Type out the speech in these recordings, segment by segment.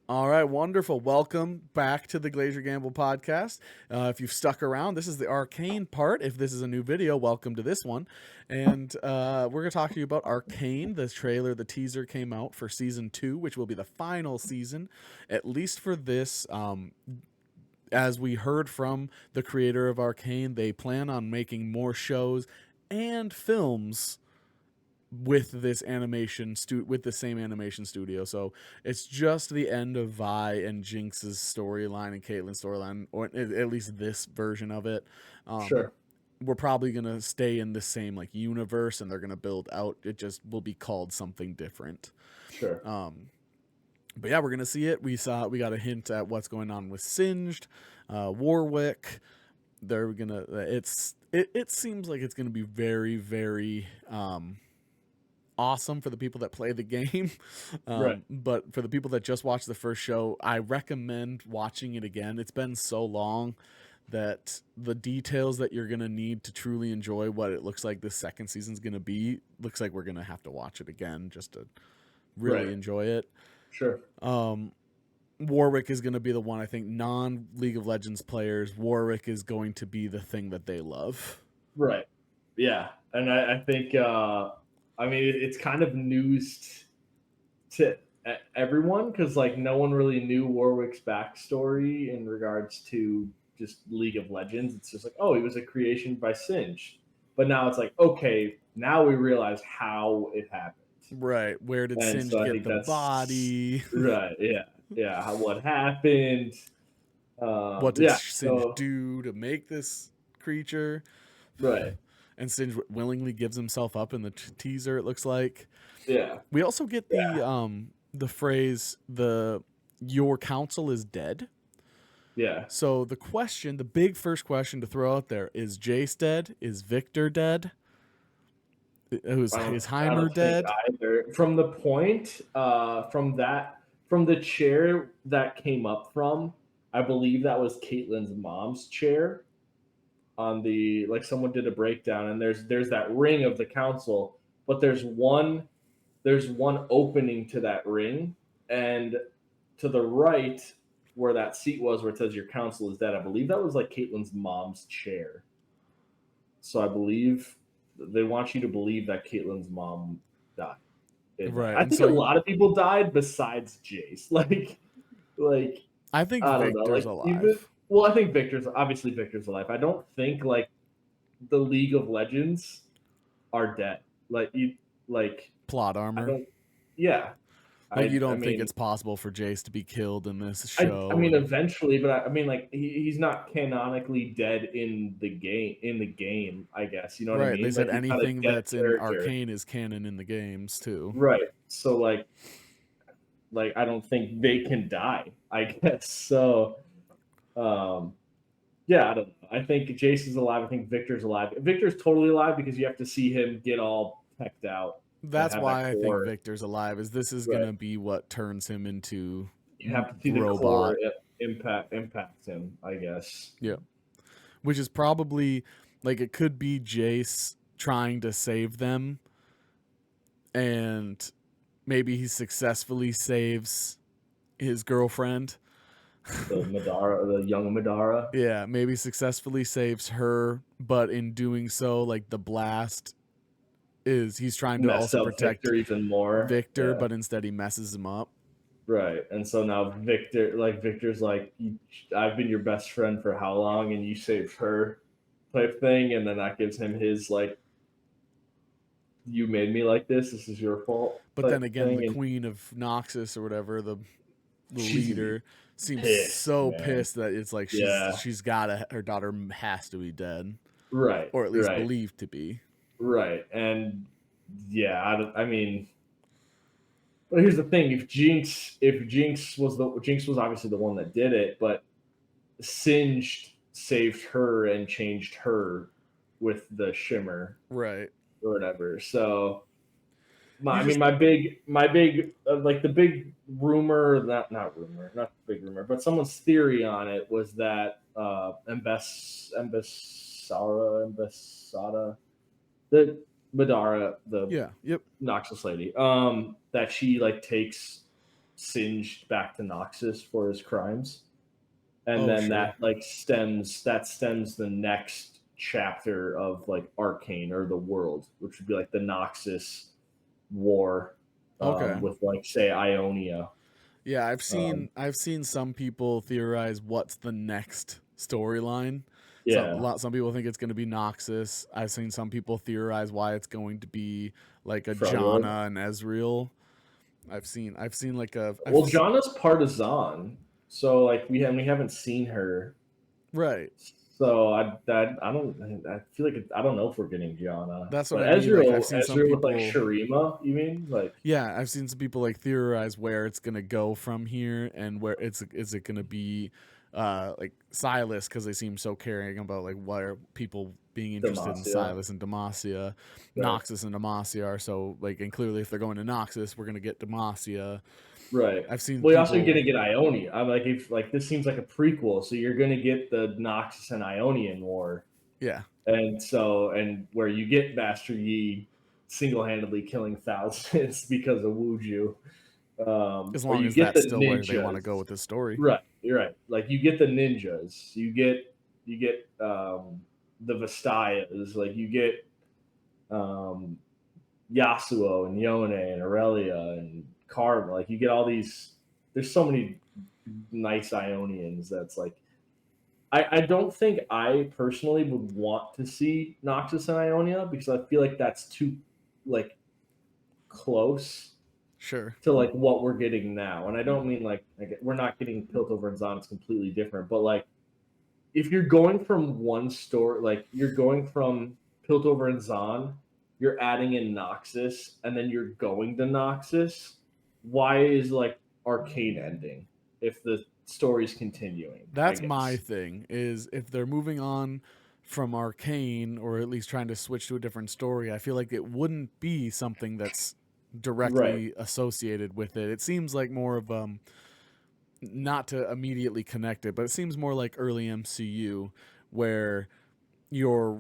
All right, wonderful. Welcome back to the Glacier Gamble podcast. If you've stuck around, this is the Arcane part. If this is a new video, welcome to this one. And we're going to talk to you about Arcane. The trailer, the teaser came out for season 2, which will be the final season, at least for this. As we heard from the creator of Arcane, they plan on making more shows and films with this with the same animation studio. So it's just the end of Vi and Jinx's storyline and Caitlyn's storyline, or at least this version of it. Sure. We're probably gonna stay in the same like universe, and they're gonna build out. It just will be called something different. Sure. But yeah, we're gonna see it. We got a hint at what's going on with Singed, Warwick. They're gonna. It seems like it's gonna be very very awesome for the people that play the game. Right. But for the people that just watched the first show, I recommend watching it again. It's been so long that the details that you're going to need to truly enjoy what it looks like this second season's going to be, looks like we're going to have to watch it again just to really Right. enjoy it. Sure. Warwick is going to be the one, I think, non-League of Legends players, Warwick is going to be the thing that they love. Right. Yeah. And I think, it's kind of news to everyone because, like, no one really knew Warwick's backstory in regards to just League of Legends. It's just like, oh, he was a creation by Singe. But now it's like, okay, now we realize how it happened. Right. Where did And Singe so I get think the that's body? right. Yeah. Yeah. What happened. What did Yeah. Singe So, do to make this creature? right. And Singe willingly gives himself up in the teaser. It looks like Yeah. we also get Yeah. the phrase your council is dead. Yeah. So the big first question to throw out there is Jace dead? Is Victor dead? Is I Heimer don't think dead? either. From the point, from the chair that came up from, I believe that was Caitlyn's mom's chair. On the like, someone did a breakdown, and there's that ring of the council, but there's one opening to that ring, and to the right where that seat was, where it says your council is dead. I believe that was like Caitlyn's mom's chair. So I believe they want you to believe that Caitlyn's mom died. Right. I And think so a lot of people died besides Jace. Like I think I don't know. Victor's Like, even alive. well, I think Victor's alive. I don't think like the League of Legends are dead. Like Plot I armor. don't. Yeah, Like you I don't think mean it's possible for Jace to be killed in this I show mean, and eventually, but I mean, like, he's not canonically dead in the game. I guess you know what I right. They mean. said Like, he's not a anything dead that's in character, Arcane is canon in the games too. right? So, like I don't think they can die. I guess so. Um, yeah, I don't know. I think Jace is alive. I think Victor's alive. Victor's totally alive because you have to see him get all pecked out and That's have that why I think core. Victor's alive. Is this is Right. gonna be what turns him into You have to see the core robot? impact him. I guess. Yeah, which is probably like it could be Jace trying to save them, and maybe he successfully saves his girlfriend. The young Madara. Yeah, maybe successfully saves her, but in doing so, like the blast is he's trying to Mess also up protect Victor even more. Victor, Yeah. but instead he messes him up. Right. And so now Victor's like, I've been your best friend for how long, and you saved her type thing, and then that gives him his like, you made me like this. This is your fault But then type again, the thing, and queen of Noxus or whatever, the she's gonna be leader, seems pissed, so man. pissed that it's like Yeah. she's got her daughter has to be dead, Right. or at least Right. believed to be. Right. And yeah, I mean, but here's the thing: if Jinx was obviously the one that did it, but Singed saved her and changed her with the shimmer Right. or whatever. So You just my big like the big rumor, not rumor, not the big rumor, but someone's theory on it was that Embasada, the Madara, the yeah. Yep. Noxus lady, that she like takes singed back to Noxus for his crimes, and Oh, then sure. that like stems the next chapter of like Arcane or the world, which would be like the Noxus war, Okay. with like say Ionia. Yeah, Um, I've seen some people theorize what's the next storyline. yeah, Some people think it's going to be Noxus. I've seen some people theorize why it's going to be like a Freljord. Janna and Ezreal. I've seen like a Well, Janna's partisan, so like we haven't seen her. right. So I don't I feel like I don't know if we're getting Gianna, That's what but I mean. Like I've seen some Ezreal with like people. Shurima. You mean like Yeah, I've seen some people like theorize where it's gonna go from here, and where is it gonna be, like Silas, because they seem so caring about like why are people being interested in Demacia? Silas and Demacia, Right, Noxus and Demacia are so like, and clearly if they're going to Noxus, we're gonna get Demacia. right. I've seen Well, you're also people, gonna get Ionia. I'm like if like this seems like a prequel, so you're gonna get the Noxus and Ionian war, yeah, and where you get Master Yi single handedly killing thousands because of Wuju, as or long you as get that's the still where they want to go ninjas. with this story. Right, you're right. Like you get the ninjas, you get the Vastayas, like you get um, Yasuo and Yone and Aurelia and Karma. Like you get all these. There's so many nice Ionians. That's like I don't think I personally would want to see Noxus and Ionia because I feel like that's too like close Sure, to like what we're getting now. And I don't mean like we're not getting Piltover and Zon. It's completely different. But like if you're going from one store, like you're going from Piltover and Zon, you're adding in Noxus, and then you're going to Noxus. Why is like Arcane ending if the story's continuing? I that's my guess. thing. Is if they're moving on from Arcane, or at least trying to switch to a different story, I feel like it wouldn't be something that's Right. directly associated with it. It seems like more of not to immediately connect it, but it seems more like early MCU, where you're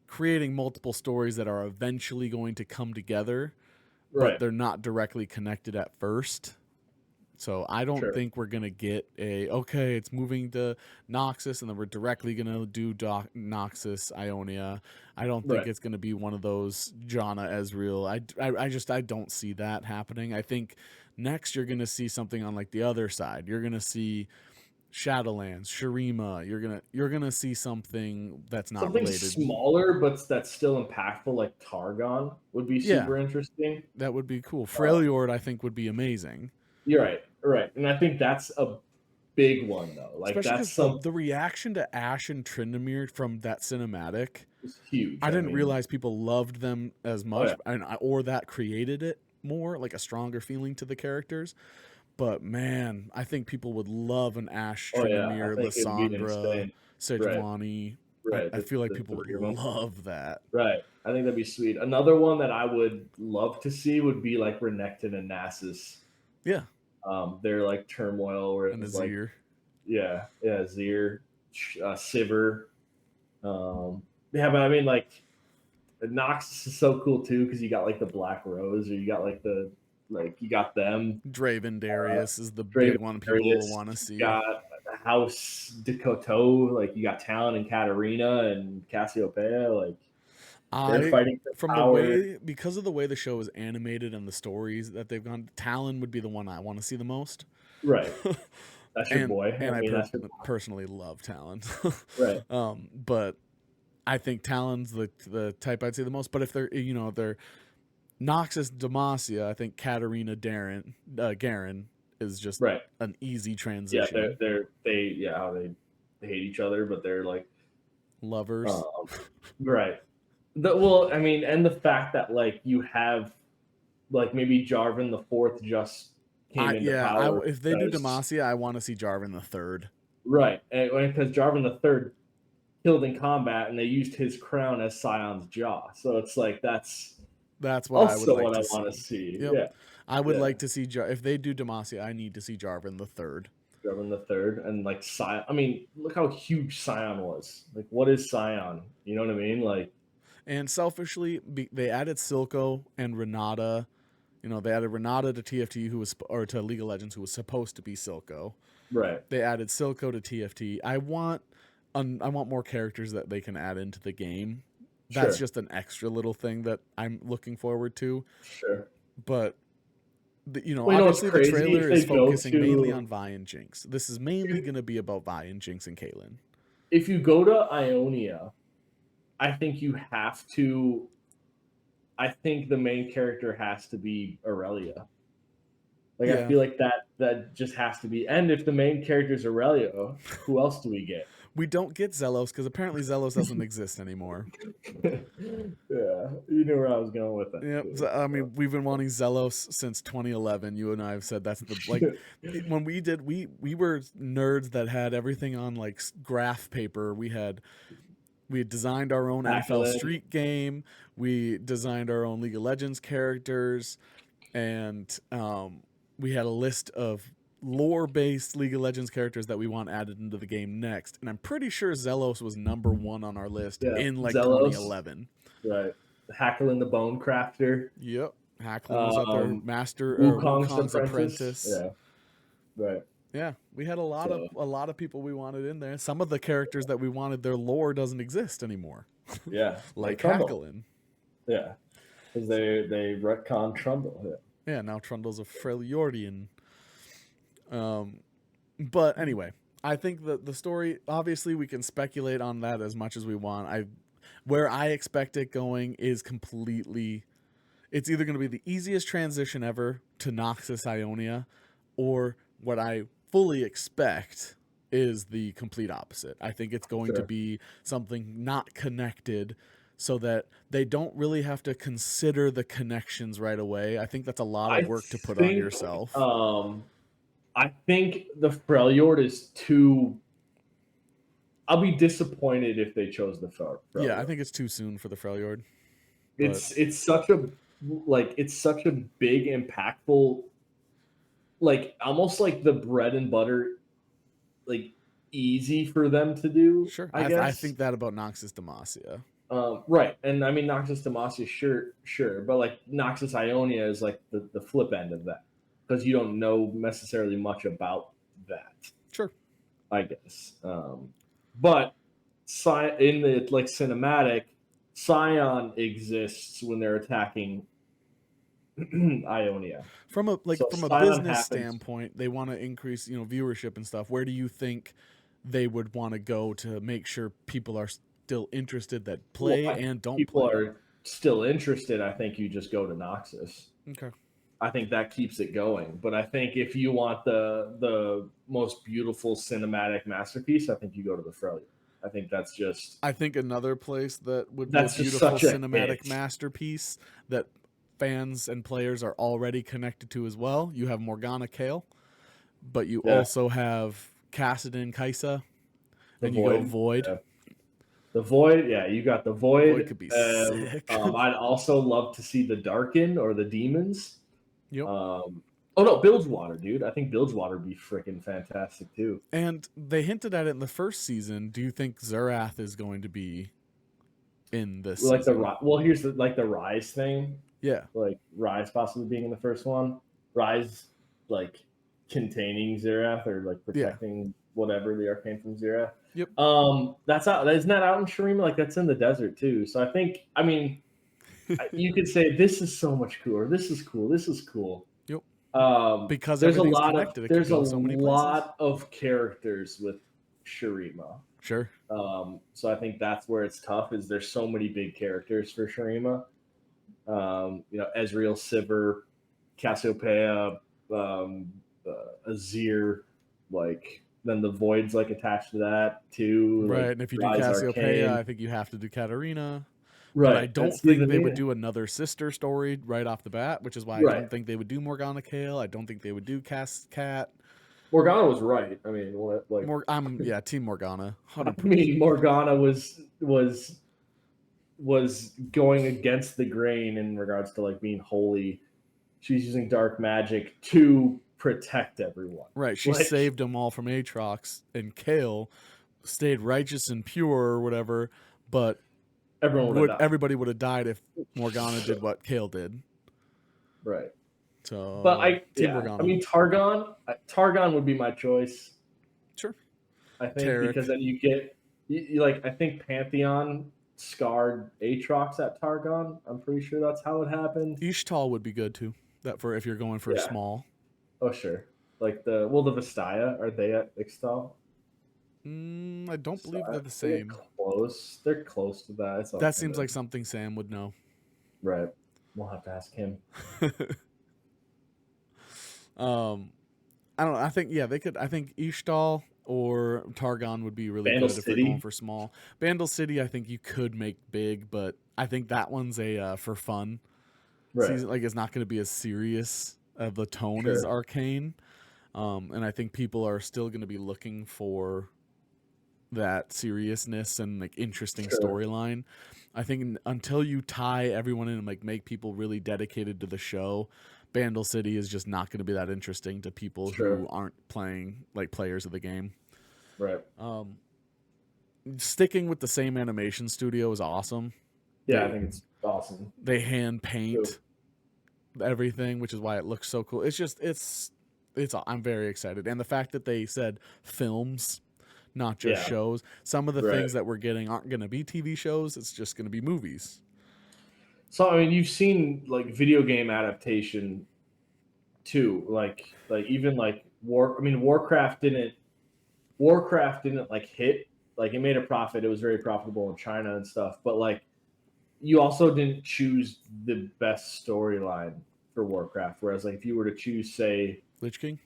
creating multiple stories that are eventually going to come together, but Right. they're not directly connected at first. So I don't Sure. think we're gonna get okay, it's moving to Noxus, and then we're directly gonna do Noxus Ionia. I don't think Right. it's gonna be one of those Janna Ezreal. I don't see that happening. I think next you're gonna see something on like the other side. You're gonna see Shadowlands, Shurima. You're gonna see something that's not Something related. smaller, but that's still impactful, like Targon, would be Yeah, super interesting. that would be cool. Uh, Freljord, I think, would be amazing. you're right. Right. And I think that's a big one though. Like Especially that's because some the reaction to Ashe and Tryndamere from that cinematic, it's huge. I I didn't mean, realize people loved them as oh much, yeah. or that created it more, like a stronger feeling to the characters. But man, I think people would love an Ashe, Oh yeah. I Tryndamere, think it'd be Lysandra, insane. Right. Sejuani. Right. I feel like The people would three of them. love that. Right. I think that'd be sweet. Another one that I would love to see would be like Renekton and Nasus. Yeah, They're like turmoil where and it's like, Azir. yeah, Zir, Sivir. Yeah, but I mean, like, Noxus is so cool too because you got like the Black Rose, or you got like you got them. Draven Darius is the Draven big one people will Darius, want to you see. got House Dekoto, like you got Talon and Katarina and Cassiopeia, like they're I fighting for from the power. way because of the way the show is animated and the stories that they've gone, Talon would be the one I want to see the most. Right. That's your and boy. I and mean, that's your personally love Talon. right. But I think Talon's the type I'd see the most. But if they're if they're Noxus Demacia, I think Katarina Garen is just Right. an easy Yeah, transition. how they hate each other, but they're like Lovers. um, right. Well, I mean, and the fact that like you have like maybe Jarvan the fourth just came into power If they do because Demacia, I want to see Jarvan the third. right, and because Jarvan the third killed in combat, and they used his crown as Sion's jaw. So it's like That's what I would also like what I to want to see. see. Yep. Yeah, I would yeah, like to see if they do Demacia, I need to see Jarvan the third. Jarvan the third, and like Sion. I mean, look how huge Sion was. Like, what is Sion? You know what I mean? Like, And selfishly, they added Silco and Renata You know, they added Renata to TFT, or to League of Legends, who was supposed to be Silco. Right. They added Silco to TFT. I want more characters that they can add into the game. That's Sure. just an extra little thing that I'm looking forward to. Sure. But you know, Well, you know what's obviously the crazy? trailer If they is go focusing mainly to on Vi and Jinx. This is mainly going to be about Vi and Jinx and Kaylin. if you go to Ionia, I think you have to. I think the main character has to be Aurelia. Like I Yeah. feel like that just has to be. And if the main character is Aurelia, who else do we get? We don't get Zelos because apparently Zelos doesn't exist anymore. Yeah, you knew where I was going with that. Yeah, I mean, we've been wanting Zelos since 2011. You and I have said that's the like when we did we were nerds that had everything on like graph paper. We had designed our own NFL Street game. We designed our own League of Legends characters, and we had a list of lore-based League of Legends characters that we want added into the game next. And I'm pretty sure Zelos was #1 on our list in like Zelos, 2011. Right. Hackling the Bone Crafter. Yep. Hacklin was up there. Master Wukong's Apprentice. Yeah. Right. Yeah, we had a lot of people we wanted in there. Some of the characters that we wanted, their lore doesn't exist anymore. Yeah. like Hacklin. Yeah. Because they retcon Trundle. Yeah, now Trundle's a Freljordian. But anyway, I think that the story, obviously we can speculate on that as much as we want. Where I expect it going is completely, it's either going to be the easiest transition ever to Noxus Ionia, or what I fully expect is the complete opposite. I think it's going to be something not connected, so that they don't really have to consider the connections right away. I think that's a lot of work to put on yourself. I think the Freljord is too. I'll be disappointed if they chose the Freljord. Yeah, I think it's too soon for the Freljord. It's such a big, impactful, like almost like the bread and butter, like easy for them to do. Sure, I guess. I think that about Noxus Demacia. Right, and I mean Noxus Demacia, sure, but like Noxus Ionia is like the flip end of that, because you don't know necessarily much about that. Sure, I guess. But in the like cinematic, Scion exists when they're attacking Ionia. From a business standpoint, they want to increase viewership and stuff. Where do you think they would want to go to make sure people are still interested that play and don't play? People are still interested. I think you just go to Noxus. Okay. I think that keeps it going. But I think if you want the most beautiful cinematic masterpiece, I think you go to the Freljord. I think that's just. I think another place that would be a beautiful cinematic masterpiece that fans and players are already connected to as well. You have Morgana Kayle, but you also have Kassadin Kai'Sa, and you go Void. Yeah. The Void, you got the Void. Void could be sick. I'd also love to see the Darken or the Demons. Yep. Oh no, Bilgewater, dude. I think Bilgewater would be freaking fantastic too. And they hinted at it in the first season. Do you think Xerath is going to be in this season? Here's the Rise thing. Yeah. Like Rise possibly being in the first one. Rise like containing Xerath or like protecting whatever the Arcane from Xerath. Yep. That's out. Isn't that out in Shurima? Like that's in the desert too. So I think, I mean, you could say this is so much cooler. This is cool. This is cool. Yep. Because there's a lot of characters with Shurima. Sure. So I think that's where it's tough. Is there's so many big characters for Shurima. Ezreal, Sivir, Cassiopeia, Azir, like then the Void's like attached to that too. Right, like, and if you do Cassiopeia, I think you have to do Katarina. Right. But I don't think they would do another sister story right off the bat, which is why I don't think they would do Morgana Kayle. I don't think they would do Cat. Morgana was right. I mean, I'm Team Morgana. 100%. I mean, Morgana was going against the grain in regards to like being holy. She's using dark magic to protect everyone. Right. She saved them all from Aatrox, and Kayle stayed righteous and pure or whatever, but everybody would have died if Morgana did what Kayle did. Right. So, But Team Morgana. I mean, Targon would be my choice. Sure. I think Tarek. because then you get you like I think Pantheon scarred Aatrox at Targon. I'm pretty sure that's how it happened. Ishtal would be good too. That for if you're going for Yeah. small. Oh sure. Like the Vastaya, are they at Ixtal? I don't believe they're the They're same. close. They're close to that. That seems like something Sam would know. Right. We'll have to ask him. I don't know. I think they could. I think Ishtal or Targon would be really Bandle good if City. they're going for small. Bandle City, I think you could make big, but I think that one's a for fun. Right. Season. Like it's not going to be as serious of a tone as Arcane, and I think people are still going to be looking for that seriousness and like interesting storyline. I think until you tie everyone in and like make people really dedicated to the show, Bandle City is just not going to be that interesting to people who aren't playing like players of the game. Right. Sticking with the same animation studio is awesome. Yeah, I think it's awesome. They hand paint everything, which is why it looks so cool. It's just it's I'm very excited, and the fact that they said films, not just shows. Some of the things that we're getting aren't going to be TV shows. It's just going to be movies. So I mean, you've seen like video game adaptation too, like even like Warcraft didn't like hit, like it made a profit. It was very profitable in China and stuff, but like you also didn't choose the best storyline for Warcraft. Whereas like if you were to choose, say, Lich King,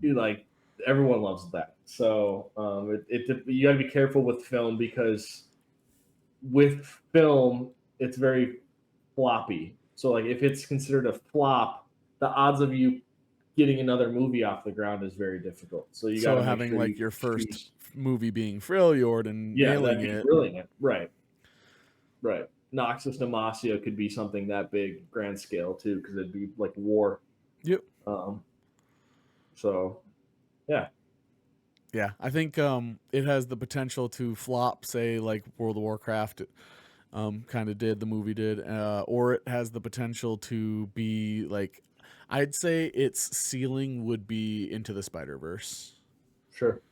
you like everyone loves that. So you got to be careful with film, because with film it's very floppy. So like if it's considered a flop, the odds of you getting another movie off the ground is very difficult. So you got to having like your first movie being Freljord and nailing it. Brilliant. Right. Noxus Demacia could be something that big, grand scale too, because it'd be like war. Yep. So, yeah. Yeah, I think it has the potential to flop, say like World of Warcraft kind of did, the movie did, or it has the potential to be like, I'd say its ceiling would be Into the Spider-Verse. Sure.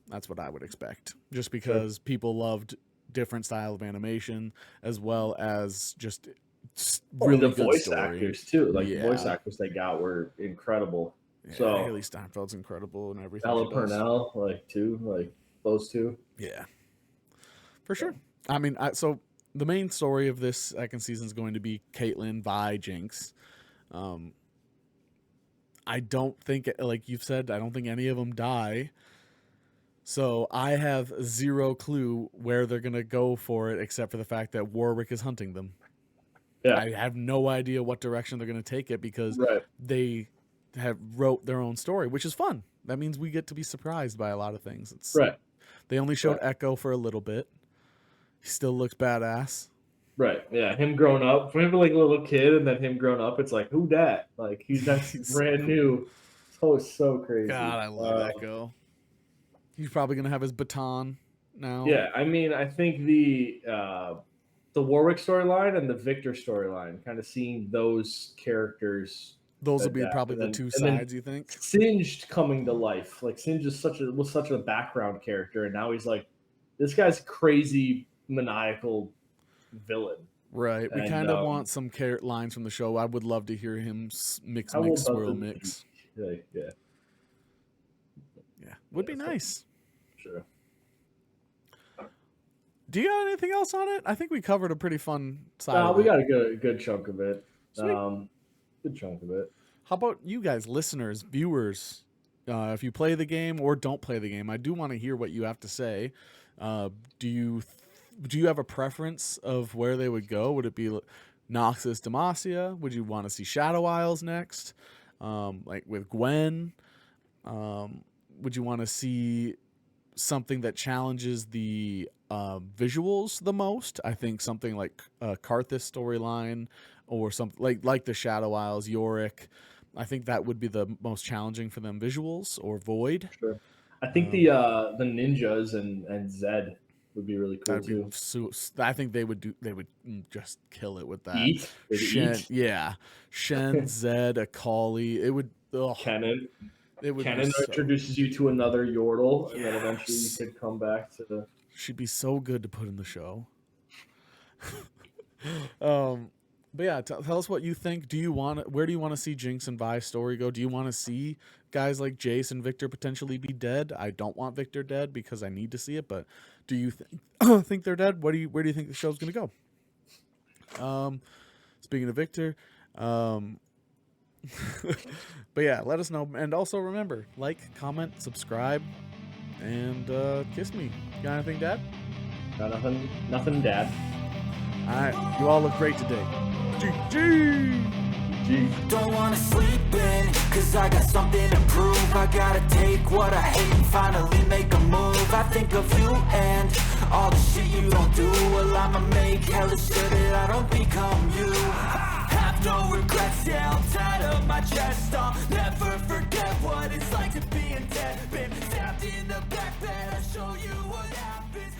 That's what I would expect, just because people loved different style of animation as well as just really the good voice story. Actors too. Like the voice actors they got were incredible. Yeah, so Haley Steinfeld's incredible and everything. Ella Purnell, like those two. Yeah, for sure. I mean, so the main story of this second season is going to be Caitlyn by Jinx. I don't think, like you've said, I don't think any of them die. So I have zero clue where they're going to go for it, except for the fact that Warwick is hunting them. Yeah. I have no idea what direction they're going to take it, because they have wrote their own story, which is fun. That means we get to be surprised by a lot of things. They only showed Echo for a little bit. He still looks badass. Right. Yeah. Him growing up, from him like a little kid, and then him growing up, it's like, who dat? Like he's brand new. It's so crazy. God, I love Echo. He's probably gonna have his baton now. Yeah, I mean, I think the Warwick storyline and the Victor storyline, kind of seeing those characters. Those will be probably the two sides, you think? Singed coming to life. Like Singed is was such a background character, and now he's like, this guy's crazy, maniacal villain. Right. We kind of want some lines from the show. I would love to hear him mix swirl mix. Yeah. Would be nice. Sure. Do you got anything else on it? I think we covered a pretty fun side. We got a good chunk of it. Good chunk of it. How about you guys, listeners, viewers? If you play the game or don't play the game, I do want to hear what you have to say. Do you have a preference of where they would go? Would it be Noxus Demacia? Would you want to see Shadow Isles next? Like with Gwen? Would you want to see something that challenges the visuals the most? I think something like Karthus storyline, or something like the Shadow Isles, Yorick. I think that would be the most challenging for them visuals, or Void. Sure. I think the ninjas and Zed would be really cool too. I think they would just kill it with that. Eat? Eat? Yeah, Shen, Zed, Akali. It would. Ugh, Kennen. it would. Kennen introduces you to another Yordle, and then eventually you Yes. could come back to. She'd be so good to put in the show. But yeah, tell us what you think. Where do you want to see Jinx and Vi's story go? Do you want to see guys like Jace and Victor potentially be dead? I don't want Victor dead because I need to see it, but do you think they're dead? Where do you think the show's gonna go? Speaking of Victor, but yeah, let us know. And also remember, like, comment, subscribe, and kiss me. You got anything, Dad? Got nothing, Dad. Alright, you all look great today. GG! Don't wanna sleep in, cause I got something to prove. I gotta take what I hate and finally make a move. I think of you and all the shit you don't do. Well, I'ma make hella sure that I don't become you. Have no regrets, yeah, I'm tied up my chest. I'll never forget what it's like to be in debt. Been stabbed in the back bed, I'll show you what happens.